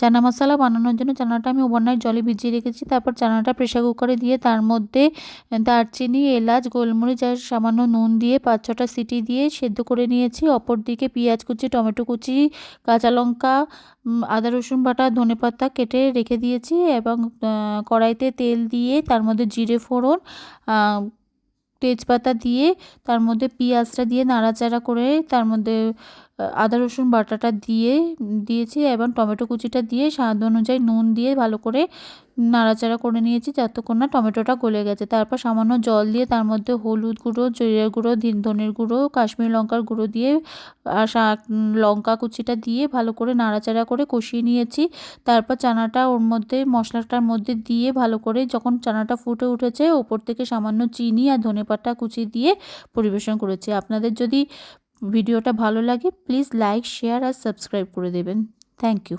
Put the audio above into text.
চানা মশলা বানানোর জন্য চানাটা আমি ওভারনাইট জলে ভিজিয়ে রেখেছি। তারপর চানাটা প্রেসার কুকারে দিয়ে তার মধ্যে দারচিনি, এলাচ, গোলমরিচ আর সামান্য নুন দিয়ে 5-6টা সিটি দিয়ে সেদ্ধ করে নিয়েছি। অপরদিকে পেঁয়াজ কুচি, টমেটো কুচি, কাঁচা লঙ্কা, আদা রসুন বাটা, ধনেপাতা কেটে রেখে দিয়েছি এবং কড়াইতে তেল দিয়ে তার মধ্যে জিরে ফোড়ন, তেজপাতা দিয়ে তার মধ্যে পেঁয়াজটা দিয়ে নাড়াচাড়া করে তার মধ্যে আদা রসুন বাটাটা দিয়েছি এবং টমেটো কুচিটা দিয়ে স্বাদ অনুযায়ী নুন দিয়ে ভালো করে নাড়াচাড়া করে নিয়েছি যতক্ষণ না টমেটোটা গলে গেছে। তারপর সামান্য জল দিয়ে তার মধ্যে হলুদ গুঁড়ো, জিরের গুঁড়ো, ধনের গুঁড়ো, কাশ্মীরি লঙ্কার গুঁড়ো দিয়ে আর লঙ্কা কুচিটা দিয়ে ভালো করে নাড়াচাড়া করে কষিয়ে নিয়েছি। তারপর চানাটা ওর মধ্যে মশলাটার মধ্যে দিয়ে ভালো করে যখন চানাটা ফুটে উঠেছে ওপর থেকে সামান্য চিনি আর ধনেপাতা কুচি দিয়ে পরিবেশন করেছি। আপনাদের যদি ভিডিওটা ভালো লাগে প্লিজ লাইক, শেয়ার আর সাবস্ক্রাইব করে দেবেন। Thank you.